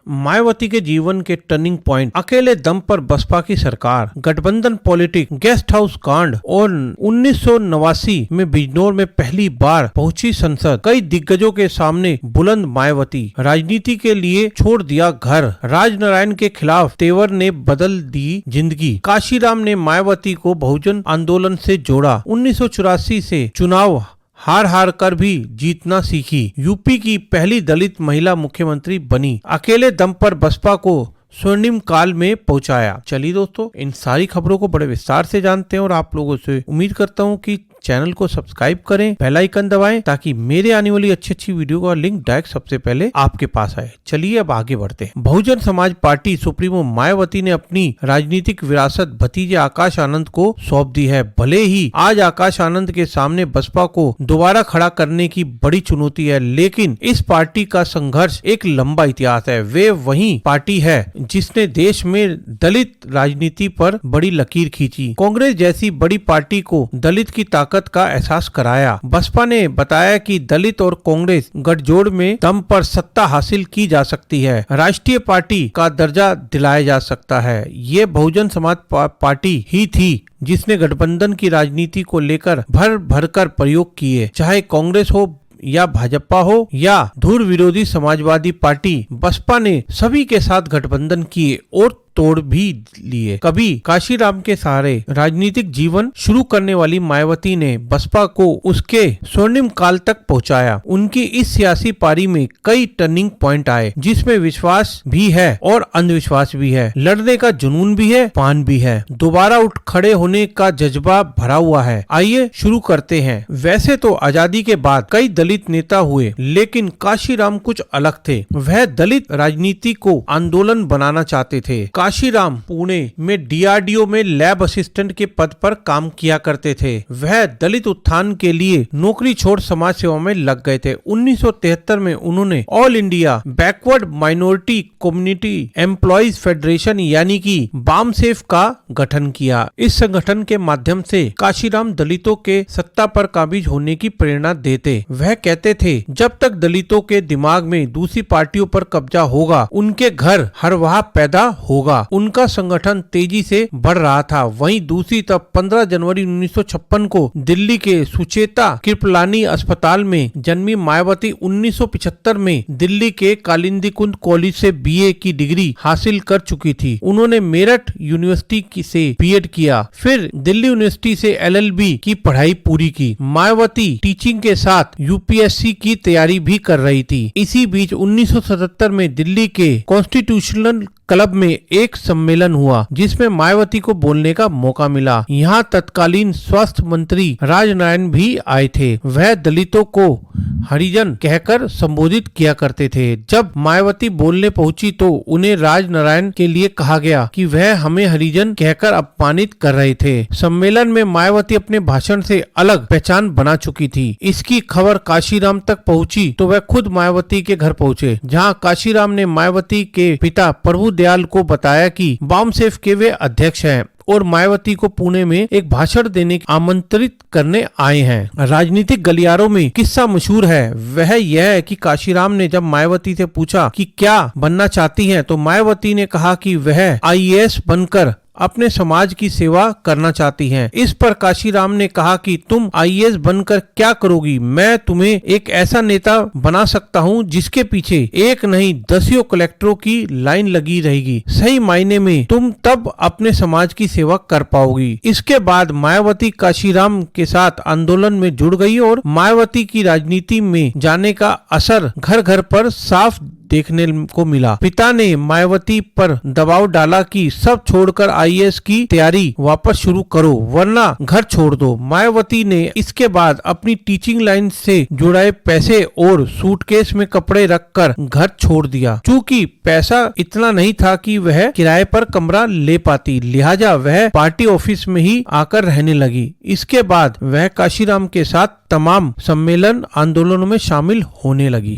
मायावती के जीवन के टर्निंग पॉइंट, अकेले दम पर बसपा की सरकार, गठबंधन पॉलिटिक्स, गेस्ट हाउस कांड और 1989 में बिजनौर में पहली बार पहुंची संसद, कई दिग्गजों के सामने बुलंद मायावती, राजनीति के लिए छोड़ दिया घर, राजनारायण के खिलाफ तेवर ने बदल दी जिंदगी, काशीराम ने मायावती को बहुजन आंदोलन से जोड़ा, 1984 से चुनाव हार कर भी जीतना सीखी, यूपी की पहली दलित महिला मुख्यमंत्री बनी, अकेले दम पर बसपा को स्वर्णिम काल में पहुंचाया। चलिए दोस्तों, इन सारी खबरों को बड़े विस्तार से जानते हैं और आप लोगों से उम्मीद करता हूं कि चैनल को सब्सक्राइब करें, बेल आइकन दबाएं ताकि मेरे आने वाली अच्छी वीडियो का लिंक डायरेक्ट सबसे पहले आपके पास आए। चलिए अब आगे बढ़ते हैं। बहुजन समाज पार्टी सुप्रीमो मायावती ने अपनी राजनीतिक विरासत भतीजे आकाश आनंद को सौंप दी है। भले ही आज आकाश आनंद के सामने बसपा को दोबारा खड़ा करने की बड़ी चुनौती है, लेकिन इस पार्टी का संघर्ष एक लंबा इतिहास है। वे वही पार्टी है जिसने देश में दलित राजनीति पर बड़ी लकीर खींची, कांग्रेस जैसी बड़ी पार्टी को दलित की ताकत का एहसास कराया। बसपा ने बताया कि दलित और कांग्रेस गठजोड़ में दम पर सत्ता हासिल की जा सकती है, राष्ट्रीय पार्टी का दर्जा दिलाया जा सकता है। ये बहुजन समाज पार्टी ही थी जिसने गठबंधन की राजनीति को लेकर भर कर प्रयोग किए, चाहे कांग्रेस हो या भाजपा हो या धुर विरोधी समाजवादी पार्टी, बसपा ने सभी के साथ गठबंधन किए और तोड़ भी लिए। कभी काशीराम के सहारे राजनीतिक जीवन शुरू करने वाली मायावती ने बसपा को उसके स्वर्णिम काल तक पहुंचाया। उनकी इस सियासी पारी में कई टर्निंग पॉइंट आए, जिसमें विश्वास भी है और अंधविश्वास भी है, लड़ने का जुनून भी है, पान भी है, दोबारा उठ खड़े होने का जज्बा भरा हुआ है। आइए शुरू करते हैं। वैसे तो आजादी के बाद कई दलित नेता हुए, लेकिन काशीराम कुछ अलग थे। वह दलित राजनीति को आंदोलन बनाना चाहते थे। काशीराम पुणे में डीआरडीओ में लैब असिस्टेंट के पद पर काम किया करते थे। वह दलित उत्थान के लिए नौकरी छोड़ समाज सेवा में लग गए थे। 1973 में उन्होंने all India backward minority community employees federation यानी कि बामसेफ का गठन किया। इस संगठन के माध्यम से काशीराम दलितों के सत्ता पर काबिज होने की प्रेरणा देते। वह कहते थे, जब तक दलितों के दिमाग में दूसरी पार्टियों पर कब्जा होगा, उनके घर हर वह पैदा होगा। उनका संगठन तेजी से बढ़ रहा था। वहीं दूसरी तरफ 15 जनवरी 1956 को दिल्ली के सुचेता कृपलानी अस्पताल में जन्मी मायावती 1975 में दिल्ली के कालिंदी कुंज कॉलेज से बीए की डिग्री हासिल कर चुकी थी। उन्होंने मेरठ यूनिवर्सिटी से बीएड किया, फिर दिल्ली यूनिवर्सिटी से एलएलबी की पढ़ाई पूरी की। मायावती टीचिंग के साथ यूपीएससी की तैयारी भी कर रही थी। इसी बीच 1977 में दिल्ली के कॉन्स्टिट्यूशनल क्लब में एक सम्मेलन हुआ, जिसमें मायावती को बोलने का मौका मिला। यहाँ तत्कालीन स्वास्थ्य मंत्री राजनारायण भी आए थे। वह दलितों को हरिजन कहकर संबोधित किया करते थे। जब मायावती बोलने पहुंची तो उन्हें राजनारायण के लिए कहा गया कि वह हमें हरिजन कहकर अपमानित कर रहे थे। सम्मेलन में मायावती अपने भाषण से अलग पहचान बना चुकी थी। इसकी खबर काशीराम तक पहुंची तो वह खुद मायावती के घर पहुंचे, जहाँ काशीराम ने मायावती के पिता प्रभु दयाल को बताया कि बामसेफ के वे अध्यक्ष हैं और मायावती को पुणे में एक भाषण देने आमंत्रित करने आए हैं। राजनीतिक गलियारों में किस्सा मशहूर है। वह यह है कि काशीराम ने जब मायावती से पूछा कि क्या बनना चाहती हैं, तो मायावती ने कहा कि वह आईएएस बनकर अपने समाज की सेवा करना चाहती हैं। इस पर काशीराम ने कहा कि तुम आईएएस बनकर क्या करोगी? मैं तुम्हें एक ऐसा नेता बना सकता हूं जिसके पीछे एक नहीं दसियों कलेक्टरों की लाइन लगी रहेगी। सही मायने में तुम तब अपने समाज की सेवा कर पाओगी। इसके बाद मायावती काशीराम के साथ आंदोलन में जुड़ गई और मायावती की राजनीति में जाने का असर घर घर पर साफ देखने को मिला। पिता ने मायावती पर दबाव डाला कि सब छोड़कर आईएएस की तैयारी वापस शुरू करो, वरना घर छोड़ दो। मायावती ने इसके बाद अपनी टीचिंग लाइन से जुड़ाए पैसे और सूटकेस में कपड़े रखकर घर छोड़ दिया। चूँकि पैसा इतना नहीं था कि वह किराए पर कमरा ले पाती, लिहाजा वह पार्टी ऑफिस में ही आकर रहने लगी। इसके बाद वह काशीराम के साथ तमाम सम्मेलन आंदोलनों में शामिल होने लगी।